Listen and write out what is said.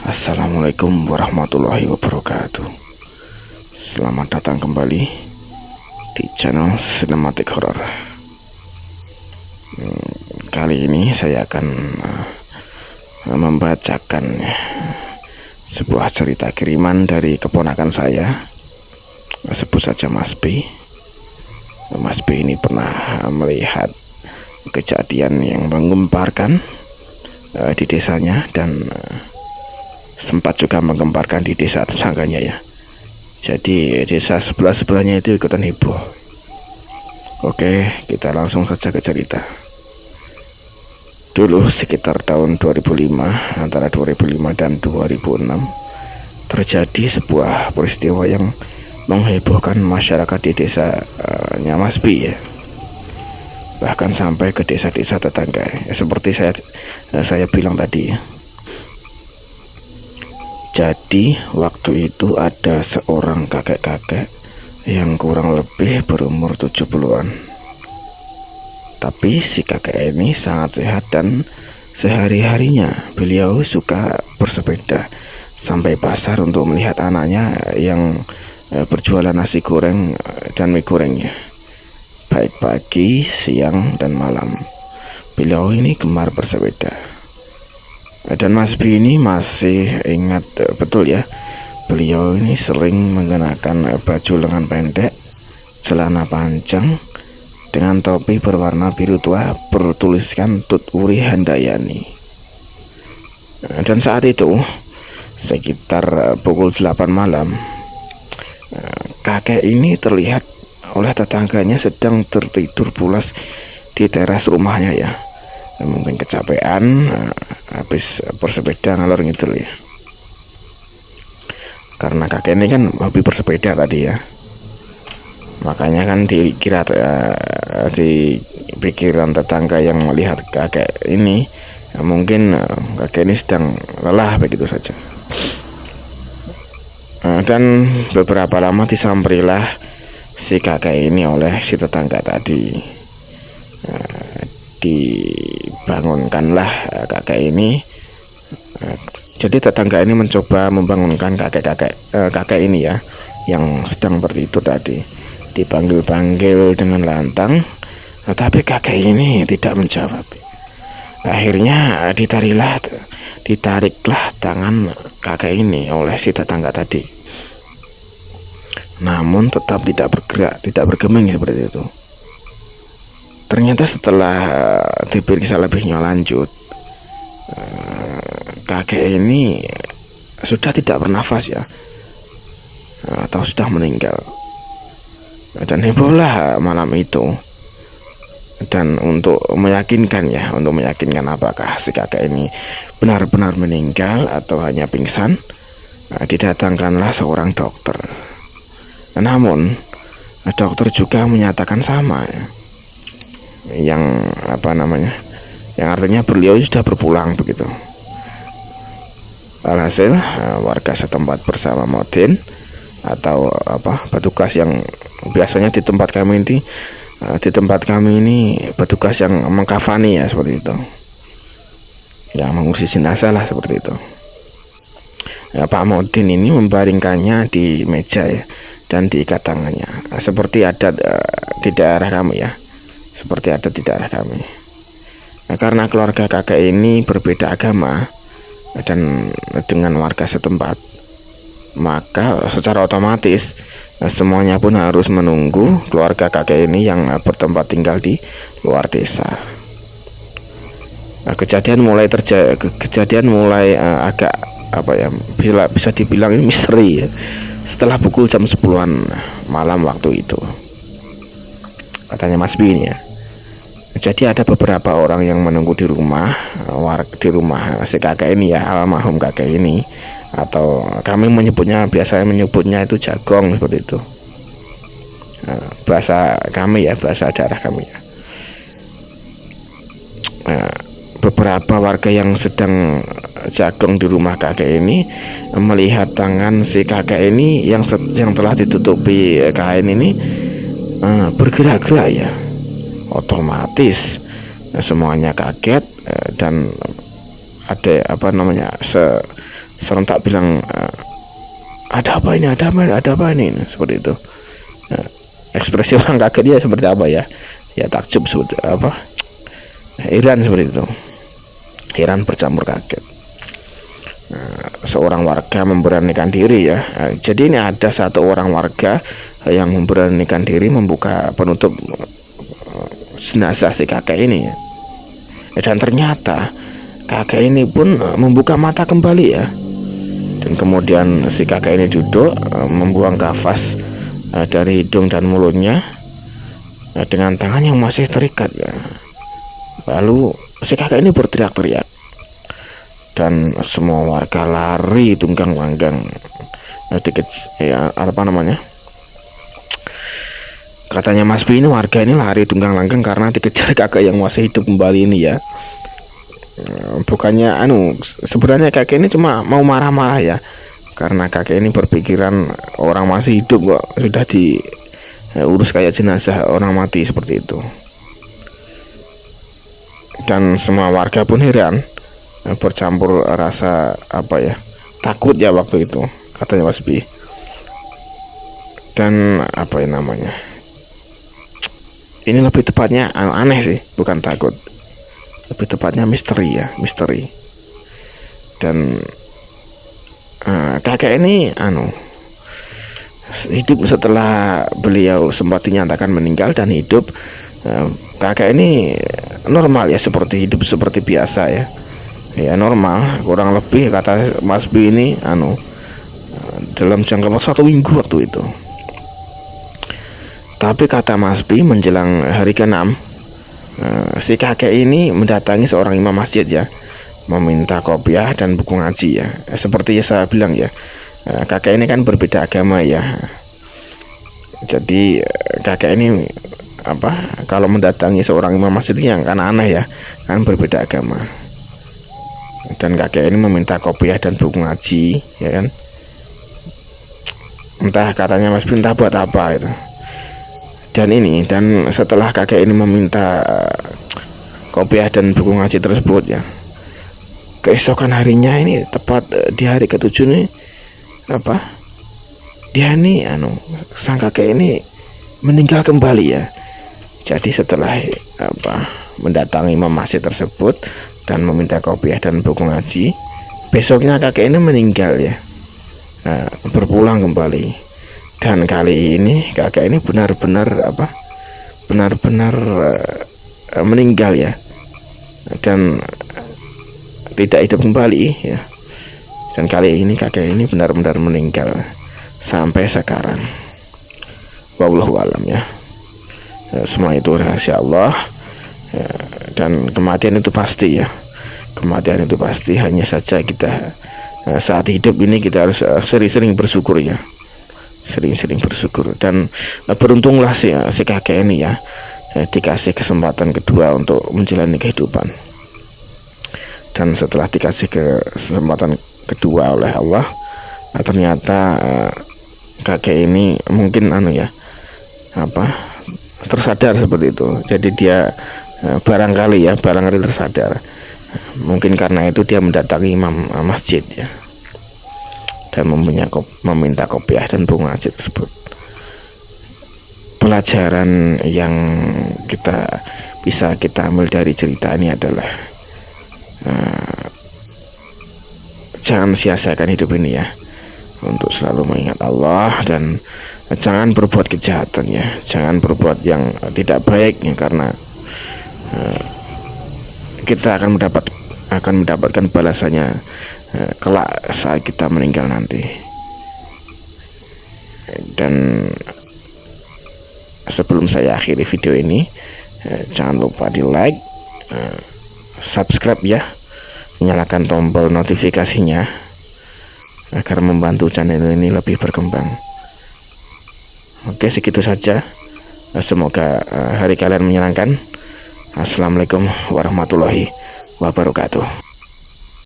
Assalamualaikum warahmatullahi wabarakatuh. Selamat datang kembali di channel Cinematic Horror. Kali ini saya akan membacakan sebuah cerita kiriman dari keponakan saya. Sebut saja Mas B. Mas B ini pernah melihat kejadian yang menggemparkan di desanya dan sempat juga menggemparkan di desa tetangganya ya. Jadi desa sebelahnya itu ikutan heboh. Oke, kita langsung saja ke cerita. Dulu sekitar tahun 2005, antara 2005 dan 2006, terjadi sebuah peristiwa yang menghebohkan masyarakat di desanya Mas B ya. Bahkan sampai ke desa-desa tetangga ya, seperti saya bilang tadi ya. Jadi waktu itu ada seorang kakek-kakek yang kurang lebih berumur 70-an. Tapi si kakek ini sangat sehat dan sehari-harinya beliau suka bersepeda sampai pasar untuk melihat anaknya yang berjualan nasi goreng dan mie gorengnya. Baik pagi, siang, dan malam. Beliau ini gemar bersepeda. Dan Mas B ini masih ingat betul ya, beliau ini sering mengenakan baju lengan pendek, celana panjang dengan topi berwarna biru tua bertuliskan Tut Wuri Handayani. Dan saat itu sekitar pukul 8 malam, kakek ini terlihat oleh tetangganya sedang tertidur pulas di teras rumahnya ya. Mungkin kecapean habis bersepeda ngalor ngidul ya, karena kakek ini kan hobi bersepeda tadi ya, makanya kan dikira di pikiran tetangga yang melihat kakek ini mungkin kakek ini sedang lelah begitu saja. Dan beberapa lama disamperilah si kakek ini oleh si tetangga tadi. Dibangunkanlah kakek ini. Jadi tetangga ini mencoba membangunkan kakek ini ya, yang sedang tertidur tadi. Dipanggil-panggil dengan lantang, tetapi kakek ini tidak menjawab. Akhirnya ditariklah tangan kakek ini oleh si tetangga tadi. Namun tetap tidak bergerak, tidak bergeming seperti itu. Ternyata setelah diperiksa lebihnya lanjut, kakek ini sudah tidak bernafas ya, atau sudah meninggal. Dan hebohlah malam itu. Dan untuk meyakinkan apakah si kakek ini benar-benar meninggal atau hanya pingsan, didatangkanlah seorang dokter. Namun dokter juga menyatakan sama ya, yang artinya beliau sudah berpulang begitu. Alhasil warga setempat bersama Modin atau petugas yang biasanya di tempat kami ini petugas yang mengkafani ya, seperti itu, yang mengurusi jenazah lah seperti itu ya. Pak Modin ini membaringkannya di meja ya, dan diikat tangannya seperti ada di daerah kami ya, seperti ada di daerah kami. Karena keluarga kakek ini berbeda agama dan dengan warga setempat, maka secara otomatis semuanya pun harus menunggu keluarga kakek ini yang bertempat tinggal di luar desa. Kejadian mulai agak bisa dibilang ini misteri ya, setelah pukul jam 10-an malam waktu itu, katanya Mas B ini ya. Jadi ada beberapa orang yang menunggu di rumah si kakek ini ya, almarhum kakek ini, atau kami biasanya menyebutnya itu jagong seperti itu. Bahasa kami ya, bahasa daerah kami ya. Beberapa warga yang sedang jagong di rumah kakek ini melihat tangan si kakek ini yang telah ditutupi kain ini bergerak-gerak ya. Otomatis semuanya kaget dan ada serentak bilang, ada apa ini, ada apa ini, seperti itu. Ekspresi orang kaget dia seperti apa ya? Ya takjub, seperti apa? Heran, seperti itu. Heran bercampur kaget. Seorang warga memberanikan diri ya. Jadi ini ada satu orang warga yang memberanikan diri membuka penutup jenazah si kakek ini ya. Dan ternyata kakek ini pun membuka mata kembali ya. Dan kemudian si kakek ini duduk, membuang kafas dari hidung dan mulutnya dengan tangan yang masih terikat ya. Lalu si kakek ini berteriak-teriak dan semua warga lari tunggang langgang. Ya apa namanya, katanya Mas B, ini warga ini lari tunggang langgang karena dikejar kakek yang masih hidup kembali ini ya. Bukannya sebenarnya kakek ini cuma mau marah-marah ya, karena kakek ini berpikiran orang masih hidup kok sudah diurus kayak jenazah orang mati seperti itu. Dan semua warga pun heran, bercampur rasa apa ya, takut ya waktu itu, katanya Mas B. Dan apa ya namanya, ini lebih tepatnya aneh sih, bukan takut, lebih tepatnya misteri ya, misteri. Dan kakek ini hidup setelah beliau sempat dinyatakan meninggal dan hidup. Kakek ini normal ya, seperti hidup seperti biasa ya. Ya normal, kurang lebih kata Mas B ini dalam jangka waktu 1 minggu waktu itu. Tapi kata Mas B, menjelang hari ke-6 si kakek ini mendatangi seorang imam masjid ya, meminta kopiah dan buku ngaji ya. Seperti yang saya bilang ya, kakek ini kan berbeda agama ya. Jadi kakek ini kalau mendatangi seorang imam masjid yang kan aneh ya, kan berbeda agama. Dan kakek ini meminta kopiah dan buku ngaji ya kan. Entah katanya Mas B, entah buat apa itu. Dan setelah kakek ini meminta kopiah dan buku ngaji tersebut ya, keesokan harinya ini tepat di hari ke-7 nih dia ini sang kakek ini meninggal kembali ya. Jadi setelah mendatangi imam masjid tersebut dan meminta kopiah dan buku ngaji, besoknya kakek ini meninggal ya, berpulang kembali. Dan kali ini kakek ini benar-benar meninggal ya, dan tidak hidup kembali ya. Dan kali ini kakek ini benar-benar meninggal sampai sekarang. Wallahu alam ya. Semua itu rahasia Allah ya, dan kematian itu pasti ya. Kematian itu pasti, hanya saja kita saat hidup ini kita harus sering-sering bersyukur ya. Sering-sering bersyukur. Dan beruntunglah si kakek ini ya, dikasih kesempatan kedua untuk menjalani kehidupan. Dan setelah dikasih kesempatan kedua oleh Allah, ternyata kakek ini mungkin tersadar seperti itu. Jadi dia barangkali tersadar. Mungkin karena itu dia mendatangi imam masjid ya, dan meminta kopiah dan buku ngaji tersebut. Pelajaran yang bisa kita ambil dari cerita ini adalah jangan sia-siakan hidup ini ya, untuk selalu mengingat Allah, dan jangan berbuat kejahatan ya, jangan berbuat yang tidak baik ya, karena kita akan mendapatkan balasannya kelak saat kita meninggal nanti. Dan sebelum saya akhiri video ini, jangan lupa di like, subscribe ya, nyalakan tombol notifikasinya agar membantu channel ini lebih berkembang. Oke, segitu saja. Semoga hari kalian menyenangkan. Assalamualaikum warahmatullahi wabarakatuh.